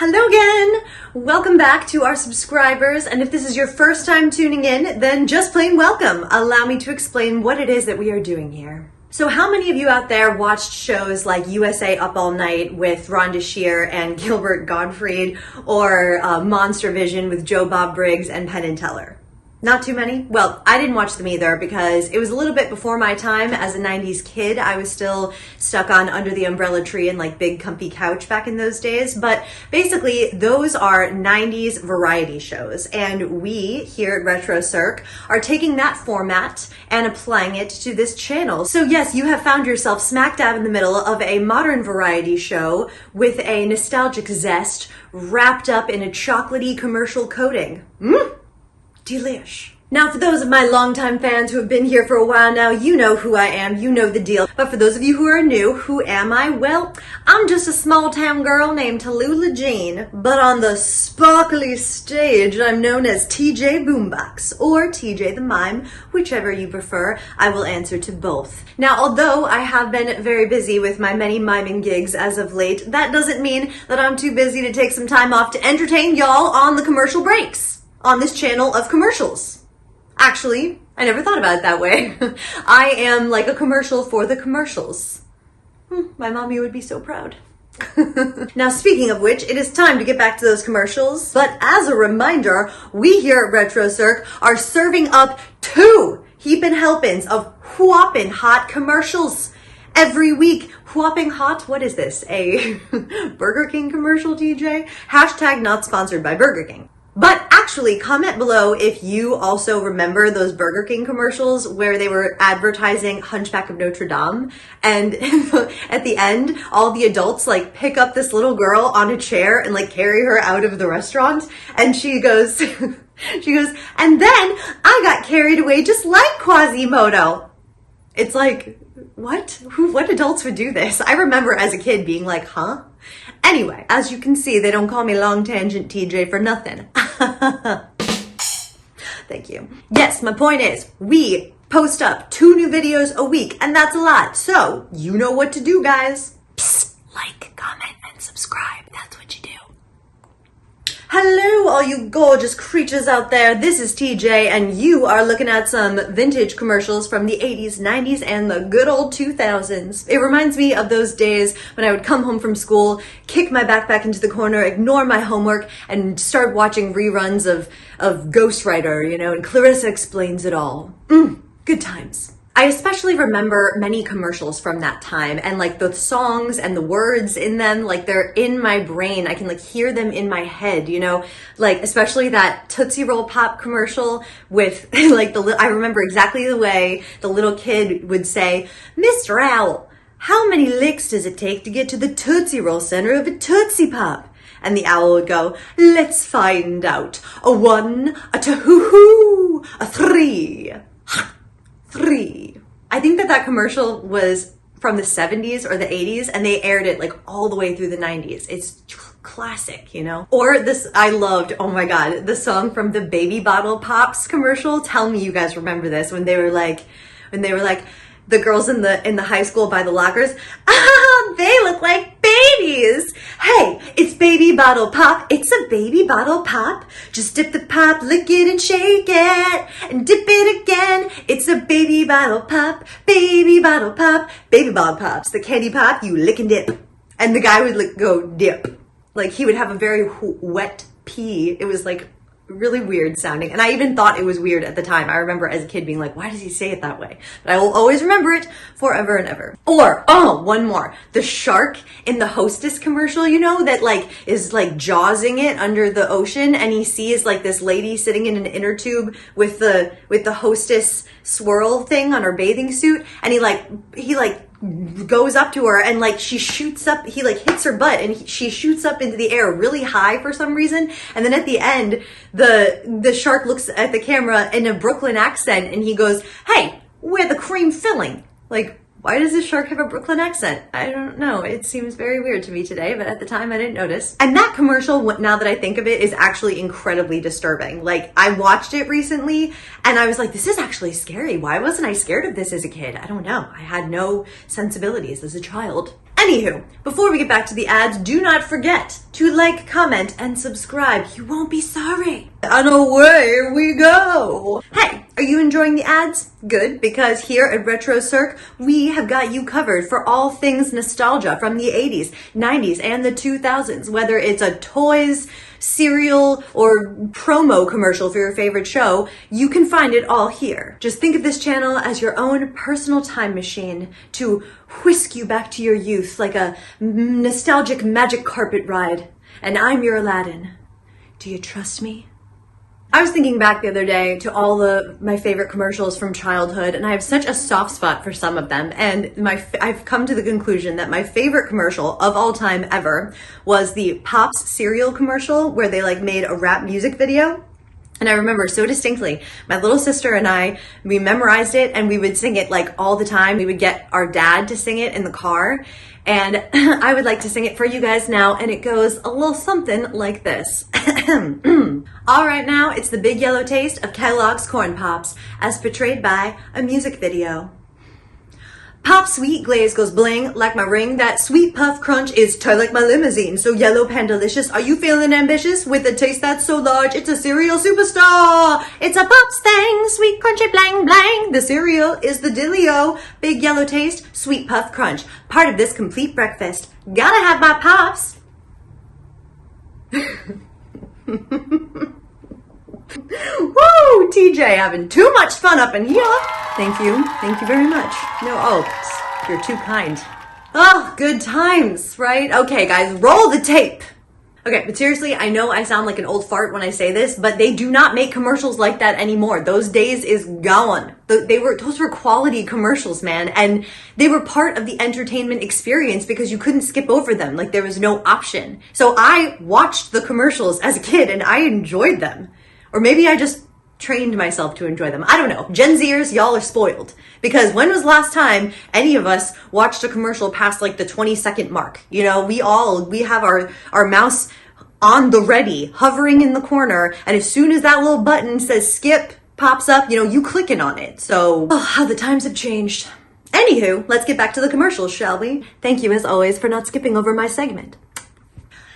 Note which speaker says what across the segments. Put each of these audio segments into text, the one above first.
Speaker 1: Hello again! Welcome back to our subscribers, and if this is your first time tuning in, then just plain welcome. Allow me to explain what it is that we are doing here. So how many of you out there watched shows like USA Up All Night with Rhonda Shear and Gilbert Gottfried, or Monster Vision with Joe Bob Briggs and Penn and Teller? Not too many? Well, I didn't watch them either because it was a little bit before my time. As a 90s kid, I was still stuck on Under the Umbrella Tree and like Big Comfy Couch back in those days. But basically, those are 90s variety shows. And we here at RetroCirq are taking that format and applying it to this channel. So yes, you have found yourself smack dab in the middle of a modern variety show with a nostalgic zest wrapped up in a chocolatey commercial coating. Delish. Now, for those of my longtime fans who have been here for a while now, you know who I am, you know the deal. But for those of you who are new, who am I? Well, I'm just a small town girl named Tallulah Jean, but on the sparkly stage, I'm known as TJ Boombox, or TJ the Mime, whichever you prefer. I will answer to both. Now, although I have been very busy with my many miming gigs as of late, that doesn't mean that I'm too busy to take some time off to entertain y'all on the commercial breaks on this channel of commercials. Actually, I never thought about it that way. I am like a commercial for the commercials. My mommy would be so proud. Now, speaking of which, it is time to get back to those commercials. But as a reminder, we here at RetroCirq are serving up 2 heapin' helpings of whoppin' hot commercials every week. Whopping hot? What is this? A Burger King commercial, TJ? Hashtag not sponsored by Burger King. But actually, comment below if you also remember those Burger King commercials where they were advertising Hunchback of Notre Dame, and at the end, all the adults like pick up this little girl on a chair and like carry her out of the restaurant, and she goes, and then I got carried away just like Quasimodo. It's like, what? What adults would do this? I remember as a kid being like, huh? Anyway, as you can see, they don't call me Long Tangent TJ for nothing. Thank you. Yes, my point is, we post up 2 new videos a week, and that's a lot. So, you know what to do, guys. Psst, like, comment, and subscribe. That's what you do. Hello, all you gorgeous creatures out there. This is TJ, and you are looking at some vintage commercials from the 80s, 90s, and the good old 2000s. It reminds me of those days when I would come home from school, kick my backpack into the corner, ignore my homework, and start watching reruns of Ghost Rider, you know, and Clarissa Explains It All. Good times. I especially remember many commercials from that time, and like the songs and the words in them, like they're in my brain. I can like hear them in my head, you know, like especially that Tootsie Roll Pop commercial with like I remember exactly the way the little kid would say, "Mr. Owl, how many licks does it take to get to the Tootsie Roll center of a Tootsie Pop?" And the owl would go, "Let's find out. A 1, a 2, a 3. 3. I think that commercial was from the 70s or the 80s, and they aired it like all the way through the 90s. It's classic, you know? Or this, I loved, oh my God, the song from the Baby Bottle Pops commercial. Tell me you guys remember this, when they were like, the girls in the high school by the lockers, they look like babies. Hey, it's Baby Bottle Pop. It's a baby bottle pop. Just dip the pop, lick it and shake it, and dip it again. It's a baby bottle pop, baby bottle pop, baby bottle pops. The candy pop, you lick and dip. And the guy would like go dip. Like he would have a very wet pee. It was like really weird sounding, and I even thought it was weird at the time. I remember as a kid being like, why does he say it that way? But I will always remember it forever and ever. Or, oh, one more. The shark in the Hostess commercial, you know, that like is like jawsing it under the ocean, and he sees like this lady sitting in an inner tube with the Hostess swirl thing on her bathing suit, and he goes up to her, and like she shoots up, he like hits her butt, and she shoots up into the air really high for some reason. And then at the end, the shark looks at the camera in a Brooklyn accent, and he goes, "Hey, where the cream filling?" Like, why does this shark have a Brooklyn accent? I don't know. It seems very weird to me today, but at the time I didn't notice. And that commercial, now that I think of it, is actually incredibly disturbing. Like, I watched it recently and I was like, this is actually scary. Why wasn't I scared of this as a kid? I don't know. I had no sensibilities as a child. Anywho, before we get back to the ads, do not forget to like, comment, and subscribe. You won't be sorry. And away we go. Hey, are you enjoying the ads? Good, because here at RetroCirq, we have got you covered for all things nostalgia from the 80s, 90s, and the 2000s. Whether it's a toys, cereal, or promo commercial for your favorite show, you can find it all here. Just think of this channel as your own personal time machine to whisk you back to your youth like a nostalgic magic carpet ride. And I'm your Aladdin. Do you trust me? I was thinking back the other day to all my favorite commercials from childhood, and I have such a soft spot for some of them. And I've come to the conclusion that my favorite commercial of all time ever was the Pops cereal commercial where they made a rap music video. And I remember so distinctly, my little sister and I, we memorized it and we would sing it all the time. We would get our dad to sing it in the car. And I would like to sing it for you guys now, and it goes a little something like this. All right, now it's the big yellow taste of Kellogg's Corn Pops, as portrayed by a music video. Pop sweet glaze goes bling like my ring. That sweet puff crunch is tight like my limousine. So yellow pandalicious. Are you feeling ambitious with a taste that's so large? It's a cereal superstar. It's a Pops thing. Sweet crunchy blang blang. The cereal is the Dillio. Big yellow taste, sweet puff crunch. Part of this complete breakfast. Gotta have my Pops. Woo! TJ having too much fun up in here. Thank you. Thank you very much. No, oh, you're too kind. Oh, good times, right? Okay, guys, roll the tape. Okay, but seriously, I know I sound like an old fart when I say this, but they do not make commercials like that anymore. Those days is gone. Those were quality commercials, man, and they were part of the entertainment experience because you couldn't skip over them. There was no option. So I watched the commercials as a kid and I enjoyed them. Or maybe I just trained myself to enjoy them. I don't know. Gen Zers, y'all are spoiled. Because when was the last time any of us watched a commercial past the 20-second mark? You know, we have our mouse on the ready, hovering in the corner, and as soon as that little button says skip pops up, you clicking on it. So, how the times have changed. Anywho, let's get back to the commercials, shall we? Thank you as always for not skipping over my segment.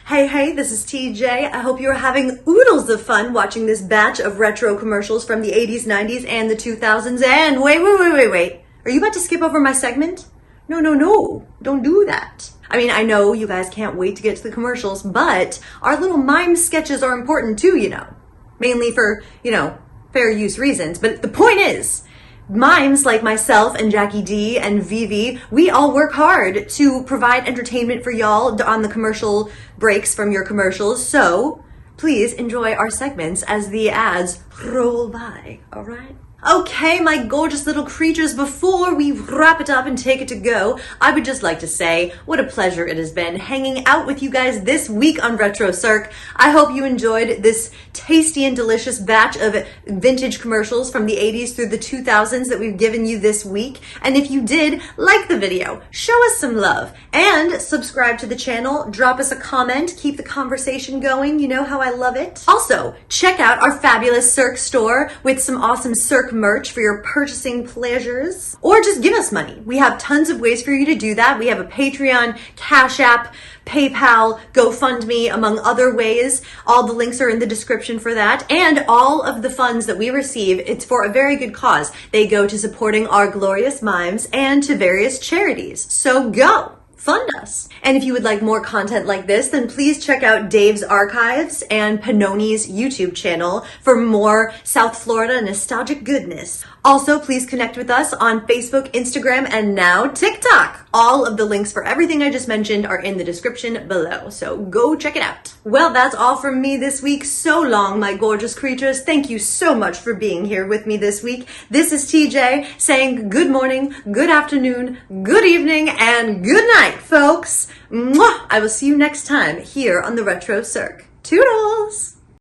Speaker 1: Hey, this is TJ. I hope you're having oodles of fun watching this batch of retro commercials from the 80s, 90s, and the 2000s. And wait. Are you about to skip over my segment? No. Don't do that. I mean, I know you guys can't wait to get to the commercials, but our little mime sketches are important too, Mainly for, fair use reasons. But the point is, mimes like myself and Jackie D and Vivi, we all work hard to provide entertainment for y'all on the commercial breaks from your commercials. So please enjoy our segments as the ads roll by, all right? Okay, my gorgeous little creatures, before we wrap it up and take it to go, I would just like to say what a pleasure it has been hanging out with you guys this week on RetroCirq. I hope you enjoyed this tasty and delicious batch of vintage commercials from the 80s through the 2000s that we've given you this week. And if you did, like the video, show us some love, and subscribe to the channel, drop us a comment, keep the conversation going. You know how I love it. Also, check out our fabulous Cirq store with some awesome Cirq merch for your purchasing pleasures, or just give us money. We have tons of ways for you to do that. We have a Patreon, Cash App, PayPal, GoFundMe, among other ways. All the links are in the description for that. And all of the funds that we receive, it's for a very good cause. They go to supporting our glorious mimes and to various charities. So go! Fund us. And if you would like more content like this, then please check out Dave's Archives and Panoni's YouTube channel for more South Florida nostalgic goodness. Also, please connect with us on Facebook, Instagram, and now TikTok. All of the links for everything I just mentioned are in the description below, so go check it out. Well, that's all from me this week. So long, my gorgeous creatures. Thank you so much for being here with me this week. This is TJ saying good morning, good afternoon, good evening, and good night, folks. Mwah! I will see you next time here on the RetroCirq. Toodles!